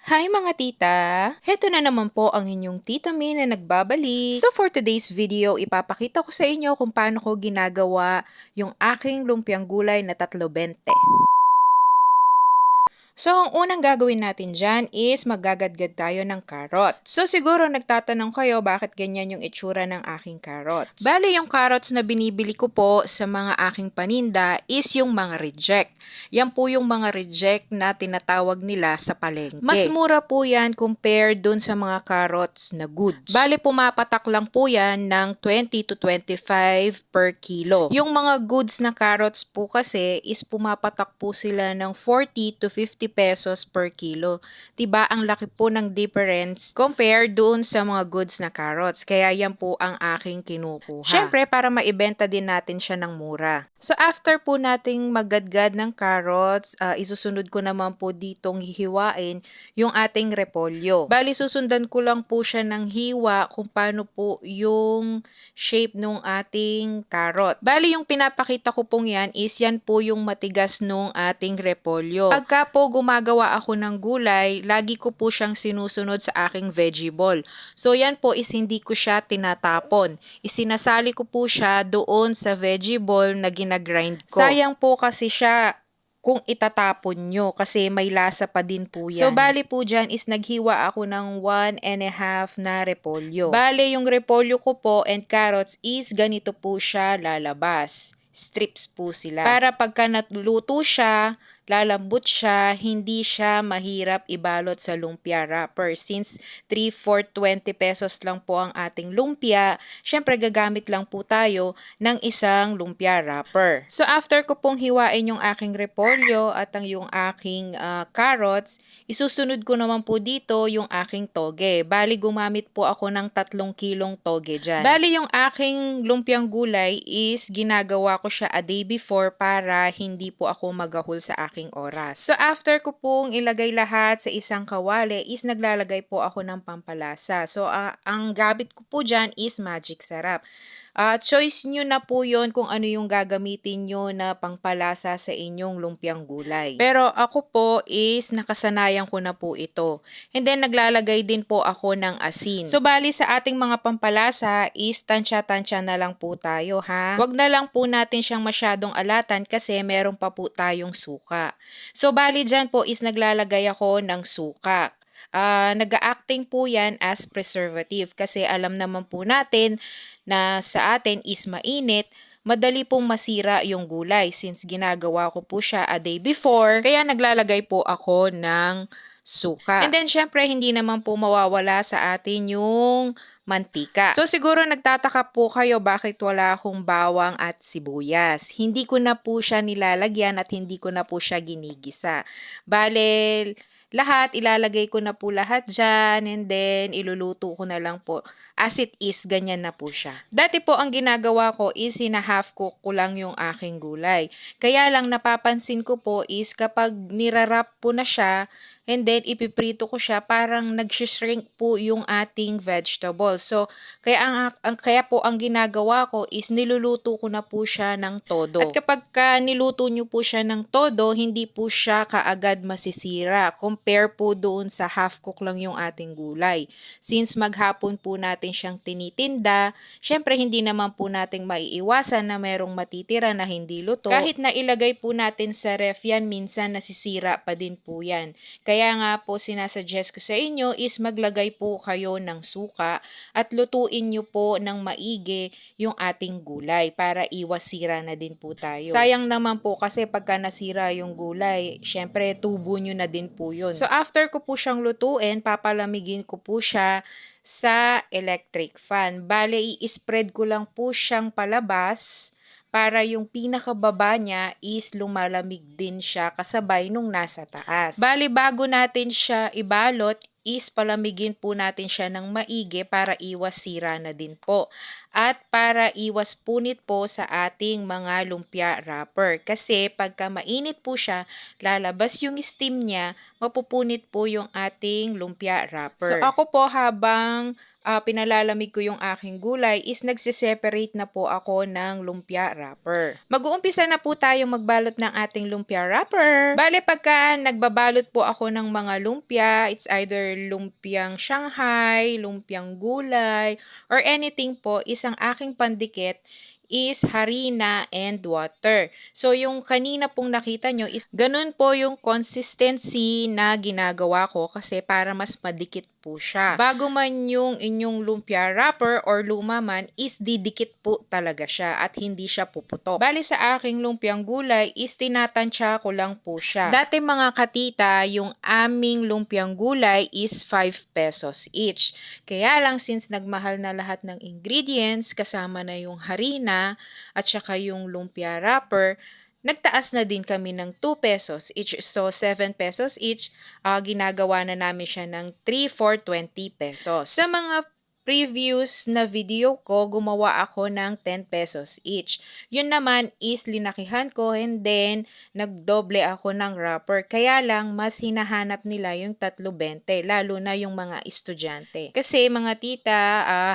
Hi mga tita! Heto na naman po ang inyong tita May na nagbabalik. So for today's video, ipapakita ko sa inyo kung paano ko ginagawa yung aking lumpiang gulay na 3.20. So, ang unang gagawin natin dyan is maggagadgad tayo ng carrot. So, siguro nagtatanong kayo bakit ganyan yung itsura ng aking carrots. Bale, yung carrots na binibili ko po sa mga aking paninda is yung mga reject. Yan po yung mga reject na tinatawag nila sa palengke. Mas mura po yan compared dun sa mga carrots na goods. Bale, pumapatak lang po yan ng 20 to 25 per kilo. Yung mga goods na carrots po kasi is pumapatak po sila ng 40 to 50 pesos per kilo. Diba, ang laki po ng difference compared doon sa mga goods na carrots. Kaya yan po ang aking kinukuha. Syempre, para maibenta din natin siya ng mura. So, after po nating maggadgad ng carrots, isusunod ko naman po ditong hihiwain yung ating repolyo. Bali, susundan ko lang po siya ng hiwa kung paano po yung shape nung ating carrots. Bali, yung pinapakita ko pong yan is yan po yung matigas nung ating repolyo. Pagka po gumagawa ako ng gulay, lagi ko po siyang sinusunod sa aking veggie ball. So yan po is hindi ko siya tinatapon. Isinasali ko po siya doon sa veggie ball na ginagrind ko. Sayang po kasi siya kung itatapon nyo kasi may lasa pa din po yan. So bali po dyan is naghiwa ako ng 1.5 na repolyo. Bali yung repolyo ko po and carrots is ganito po siya lalabas. Strips po sila. Para pagka natluto siya, lalambot siya, hindi siya mahirap ibalot sa lumpia wrapper. Since 3/4 20 pesos lang po ang ating lumpia, syempre gagamit lang po tayo ng isang lumpia wrapper. So after ko pong hiwain yung aking repolyo at yung aking carrots, isusunod ko naman po dito yung aking toge. Bali gumamit po ako ng 3 kilong toge dyan. Bali yung aking lumpiang gulay is ginagawa ko siya a day before para hindi po ako magahol sa aking oras. So after ko pong ilagay lahat sa isang kawali is naglalagay po ako ng pampalasa. So ang gamit ko po dyan is Magic Sarap. Choice nyo na po yon kung ano yung gagamitin nyo na pangpalasa sa inyong lumpiang gulay. Pero ako po is nakasanayan ko na po ito. And then naglalagay din po ako ng asin. So bali sa ating mga pampalasa is tansya-tansya na lang po tayo ha. Wag na lang po natin siyang masyadong alatan kasi meron pa po tayong suka. So bali dyan po is naglalagay ako ng suka. Nag-a-acting po yan as preservative kasi alam naman po natin na sa atin is mainit, madali pong masira yung gulay since ginagawa ko po siya a day before. Kaya naglalagay po ako ng suka. And then syempre hindi naman po mawawala sa atin yung mantika. So siguro nagtataka po kayo bakit wala akong bawang at sibuyas. Hindi ko na po siya nilalagyan at hindi ko na po siya ginigisa. Bale, lahat, ilalagay ko na po lahat dyan and then iluluto ko na lang po. As it is, ganyan na po siya. Dati po ang ginagawa ko is half cook ko lang yung aking gulay. Kaya lang napapansin ko po is kapag nirarap po na siya and then ipiprito ko siya, parang nag-shrink po yung ating vegetables. So, kaya po ang ginagawa ko is niluluto ko na po siya ng todo. At kapag niluto nyo po siya ng todo, hindi po siya kaagad masisira. Compare po doon sa half cook lang yung ating gulay. Since maghapon po natin siyang tinitinda, syempre hindi naman po nating maiiwasan na merong matitira na hindi luto. Kahit na ilagay po natin sa ref yan, minsan nasisira pa din po yan. Kaya nga po sinasuggest ko sa inyo is maglagay po kayo ng suka at lutuin nyo po ng maigi yung ating gulay para iwas sira na din po tayo. Sayang naman po kasi pagka nasira yung gulay, syempre tubo nyo na din po yun. So after ko po siyang lutuin, papalamigin ko po siya sa electric fan. Bale, i-spread ko lang po siyang palabas para yung pinakababa niya is lumalamig din siya kasabay nung nasa taas. Bali, bago natin siya ibalot, is palamigin po natin siya ng maigi para iwas sira na din po. at para iwas punit po sa ating mga lumpia wrapper. Kasi pagka mainit po siya, lalabas yung steam niya, mapupunit po yung ating lumpia wrapper. So ako po habang pinalalamig ko yung aking gulay is nagsiseparate na po ako ng lumpia wrapper. Mag-uumpisa na po tayong magbalot ng ating lumpia wrapper. Bale pagka nagbabalot po ako ng mga lumpia, it's either lumpiang Shanghai, lumpiang gulay, or anything po, isang aking pandikit is harina and water. So, yung kanina pong nakita nyo is ganun po yung consistency na ginagawa ko kasi para mas madikit po siya. Bago man yung inyong lumpia wrapper or luma man is didikit po talaga siya at hindi siya puputok. Bali sa aking lumpiang gulay is tinatansya ko lang po siya. Dati mga katita, yung aming lumpiang gulay is 5 pesos each. Kaya lang since nagmahal na lahat ng ingredients kasama na yung harina at saka yung lumpia wrapper, nagtaas na din kami ng 2 pesos each. So, 7 pesos each. Ginagawa na namin siya ng 3 for 20 pesos. Sa mga previous na video ko, gumawa ako ng 10 pesos each. Yun naman is linakihan ko and then nagdoble ako ng wrapper. Kaya lang, mas hinahanap nila yung 3.20, lalo na yung mga estudyante. Kasi mga tita,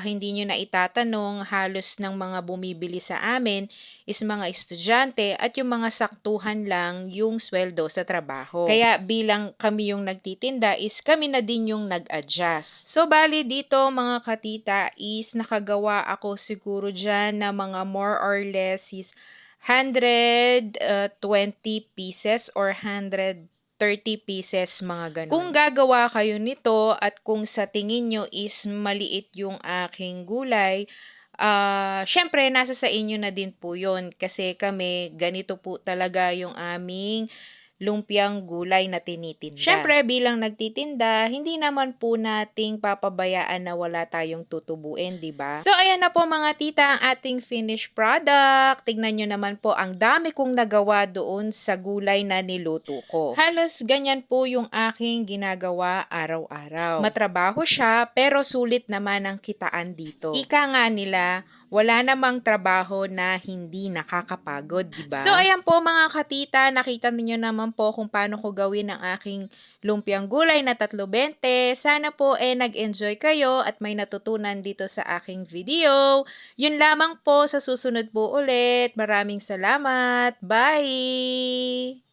hindi nyo na itatanong, halos ng mga bumibili sa amin is mga estudyante at yung mga saktuhan lang yung sweldo sa trabaho. Kaya bilang kami yung nagtitinda is kami na din yung nag-adjust. So bali dito mga katita is nakagawa ako siguro dyan na mga more or less is 120 pieces or 130 pieces, mga ganun. Kung gagawa kayo nito at kung sa tingin nyo is maliit yung aking gulay, syempre nasa sa inyo na din po yun kasi kami ganito po talaga yung aming lumpiang gulay na tinitinda. Syempre bilang nagtitinda, hindi naman po nating papabayaan na wala tayong tutubuin, di ba? So ayan na po mga tita ang ating finished product. Tignan nyo naman po ang dami kong nagawa doon sa gulay na niluto ko. Halos ganyan po yung aking ginagawa araw-araw. Matrabaho siya pero sulit naman ang kitaan dito. Ika nga nila, wala namang trabaho na hindi nakakapagod, di ba? So ayan po mga katita, nakita niyo naman po kung paano ko gawin ang aking lumpiang gulay na 3.20. Sana po nag-enjoy kayo at may natutunan dito sa aking video. Yun lamang po, sa susunod po ulit. Maraming salamat. Bye!